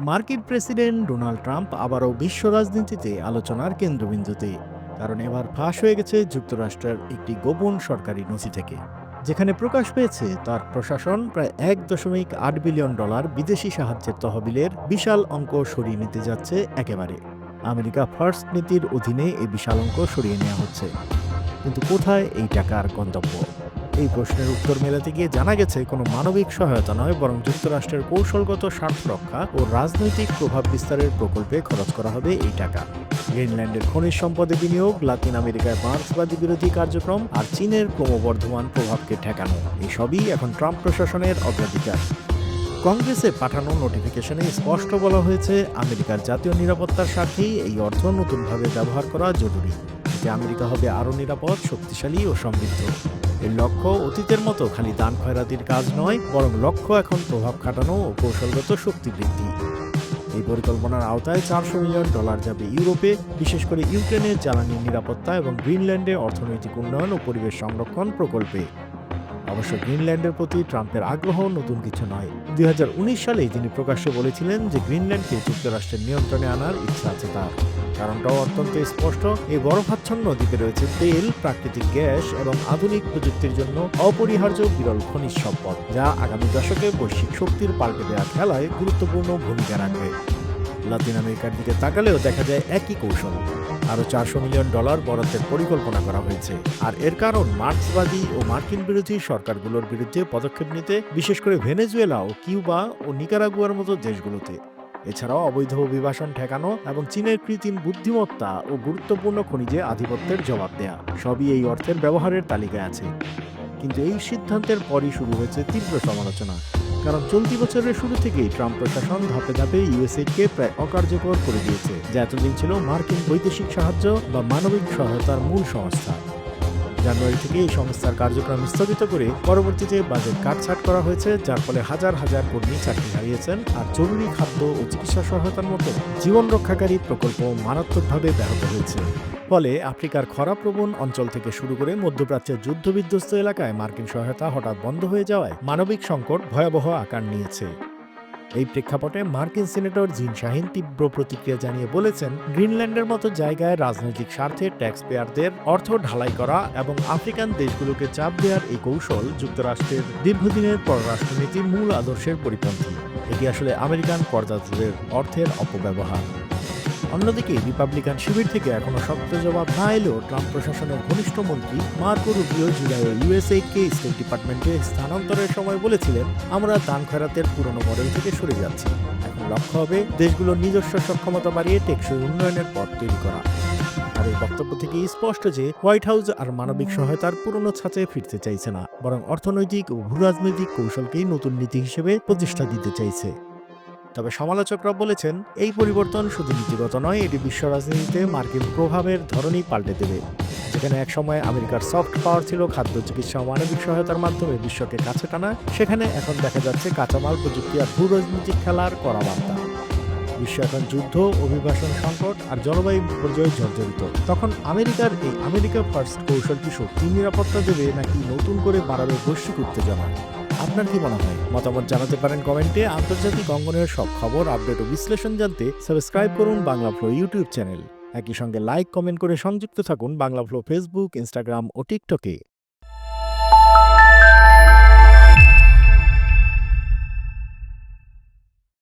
মার্কিন president Donald Trump আবারও বিশ্ব রাজনীতিতে আলোচনার কেন্দ্রবিন্দুতে, কারণ এবার ফাঁস হয়ে গেছে যুক্তরাষ্ট্রের একটি গোপন সরকারি নথি থেকে, যেখানে প্রকাশ পেয়েছে তার প্রশাসন প্রায় $1.8 বিলিয়ন বিদেশি সাহায্যের তহবিলের বিশাল অঙ্ক সরিয়ে নিতে যাচ্ছে একেবারে। আমেরিকা ফার্স্ট নীতির অধীনে এই বিশাল অঙ্ক সরিয়ে নেওয়া হচ্ছে, কিন্তু কোথায় এই টাকার গন্তব্য? এই প্রশ্নের উত্তর মেলাতে গিয়ে জানা গেছে কোনো মানবিক সহায়তা নয়, বরং যুক্তরাষ্ট্রের কৌশলগত স্বার্থ রক্ষা ও রাজনৈতিক প্রভাব বিস্তারের প্রকল্পে খরচ করা হবে এই টাকা। গ্রিনল্যান্ডের খনিজ সম্পদে বিনিয়োগ, লাতিন আমেরিকায় মার্ক্সবাদী বিরোধী কার্যক্রম আর চীনের ক্রমবর্ধমান প্রভাবকে ঠেকানো, এসবই এখন ট্রাম্প প্রশাসনের অগ্রাধিকার। কংগ্রেসে পাঠানো নোটিফিকেশনে স্পষ্ট বলা হয়েছে, আমেরিকার জাতীয় নিরাপত্তার স্বার্থেই এই অর্থ নতুনভাবে ব্যবহার করা জরুরি। এতে আমেরিকা হবে আরও নিরাপদ, শক্তিশালী ও সমৃদ্ধ। এর লক্ষ্য অতীতের মতো খালি দান খয়রাতির কাজ নয়, বরং লক্ষ্য এখন প্রভাব খাটানো ও কৌশলগত শক্তি বৃদ্ধি। এই পরিকল্পনার আওতায় $400 মিলিয়ন যাবে ইউরোপে, বিশেষ করে ইউক্রেনের জ্বালানি নিরাপত্তা এবং গ্রিনল্যান্ডে অর্থনৈতিক উন্নয়ন ও পরিবেশ সংরক্ষণ প্রকল্পে। অবশ্য গ্রিনল্যান্ডের প্রতি ট্রাম্পের আগ্রহ নতুন কিছু নয়। 2019 সালেই তিনি প্রকাশ্যে বলেছিলেন যে গ্রিনল্যান্ডকে যুক্তরাষ্ট্রের নিয়ন্ত্রণে আনার ইচ্ছা আছে তার। কারণটাও অত্যন্ত স্পষ্ট, এই বরফাচ্ছন্ন দ্বীপে রয়েছে তেল, প্রাকৃতিক গ্যাস এবং আধুনিক প্রযুক্তির জন্য অপরিহার্য বিরল খনিজ সম্পদ, যা আগামী দশকে বৈশ্বিক শক্তির পাল্টে দেওয়া খেলায় গুরুত্বপূর্ণ ভূমিকা রাখবে। লাতিন আমেরিকার দিকে তাকালেও দেখা যায় একই কৌশল। আরও $400 মিলিয়ন বরাদ্দের পরিকল্পনা করা হয়েছে, আর এর কারণ মার্ক্সবাদী ও মার্কিন বিরোধী সরকারগুলোর বিরুদ্ধে পদক্ষেপ নিতে, বিশেষ করে ভেনেজুয়েলা ও কিউবা ও নিকারাগুয়ার মতো দেশগুলোতে। এছাড়াও অবৈধ অভিবাসন ঠেকানো এবং চীনের কৃত্রিম বুদ্ধিমত্তা ও গুরুত্বপূর্ণ খনিজে আধিপত্যের জবাব দেয়া, সবই এই অর্থের ব্যবহারের তালিকায় আছে। কিন্তু এই সিদ্ধান্তের পরই শুরু হয়েছে তীব্র সমালোচনা, কারণ চলতি বছরের শুরু থেকেই ট্রাম্প প্রশাসন ধাপে ধাপে ইউএসএইডকে প্রায় অকার্যকর করে দিয়েছে, যা এতদিন ছিল মার্কিন বৈদেশিক সাহায্য বা মানবিক সহায়তার মূল সংস্থা। জানুয়ারি থেকে এই সংস্থার কার্যক্রম স্থগিত করে পরবর্তীতে বাজেট কাটছাঁট করা হয়েছে, যার ফলে হাজার হাজার কর্মী চাকরি হারিয়েছেন, আর জরুরি খাদ্য ও চিকিৎসা সহায়তার মতো জীবন রক্ষাকারী প্রকল্প মারাত্মকভাবে ব্যাহত হয়েছে। ফলে আফ্রিকার খরাপ্রবণ অঞ্চল থেকে শুরু করে মধ্যপ্রাচ্যের যুদ্ধবিধ্বস্ত এলাকায় মার্কিন সহায়তা হঠাৎ বন্ধ হয়ে যাওয়ায় মানবিক সংকট ভয়াবহ আকার নিয়েছে। এই প্রেক্ষাপটে মার্কিন সিনেটর জিন শাহিন তীব্র প্রতিক্রিয়া জানিয়ে বলেছেন, গ্রিনল্যান্ডের মতো জায়গায় রাজনৈতিক স্বার্থে ট্যাক্স পেয়ারদের অর্থ ঢালাই করা এবং আফ্রিকান দেশগুলোকে চাপ দেওয়ার এই কৌশল যুক্তরাষ্ট্রের দীর্ঘদিনের পররাষ্ট্রনীতির মূল আদর্শের পরিপন্থী। এটি আসলে আমেরিকান করদাতাদের অর্থের অপব্যবহার। অন্যদিকে রিপাবলিকান শিবির থেকে এখনো শক্ত জবাব না এলেও ট্রাম্প প্রশাসনের ঘনিষ্ঠ মন্ত্রী মার্কো রুবিও জুলাইয়ে ইউএসএইডকে স্টেট ডিপার্টমেন্টে স্থানান্তরের সময় বলেছিলেন, আমরা দান খয়রাতের পুরনো মডেল থেকে সরে যাচ্ছি। এখন লক্ষ্য হবে দেশগুলোর নিজস্ব সক্ষমতা বাড়িয়ে টেকসই উন্নয়নের পথ তৈরি করা। আর এই বক্তব্য থেকে স্পষ্ট যে হোয়াইট হাউস আর মানবিক সহায়তার পুরনো ছাঁচে ফিরতে চাইছে না, বরং অর্থনৈতিক ও ভূরাজনৈতিক কৌশলকেই নতুন নীতি হিসেবে প্রতিষ্ঠা দিতে চাইছে। তবে সমালোচকরা বলেছেন, এই পরিবর্তন শুধু নীতিগত নয়, এটি বিশ্ব রাজনীতিতে মার্কিন প্রভাবের ধরনই পাল্টে দেবে। যেখানে একসময় আমেরিকার সফট পাওয়ার ছিল খাদ্য, চিকিৎসা ও মানবিক সহায়তার মাধ্যমে বিশ্বকে কাছে টানা, সেখানে এখন দেখা যাচ্ছে কাঁচামাল, প্রযুক্তি আর ভূ রাজনৈতিক খেলার কড়া বার্তা। বিশ্ব এখন যুদ্ধ, অভিবাসন সংকট আর জলবায়ু বিপর্যয়ে জর্জরিত। তখন আমেরিকার এই আমেরিকা ফার্স্ট কৌশল কি শক্তির নিরাপত্তা দেবে, নাকি নতুন করে বাড়াবে বৈশ্বিক উত্তেজনা? আপনার কি মনে হয়? মতামত জানাতে পারেন কমেন্টে। আন্তর্জাতিক অঙ্গনের সব খবর, আপডেট ও বিশ্লেষণ জানতে সাবস্ক্রাইব করুন বাংলা ফ্লো ইউটিউব চ্যানেল। একই সঙ্গে লাইক, কমেন্ট করে সংযুক্ত থাকুন বাংলা ফ্লো ফেসবুক, ইনস্টাগ্রাম ও টিকটকে।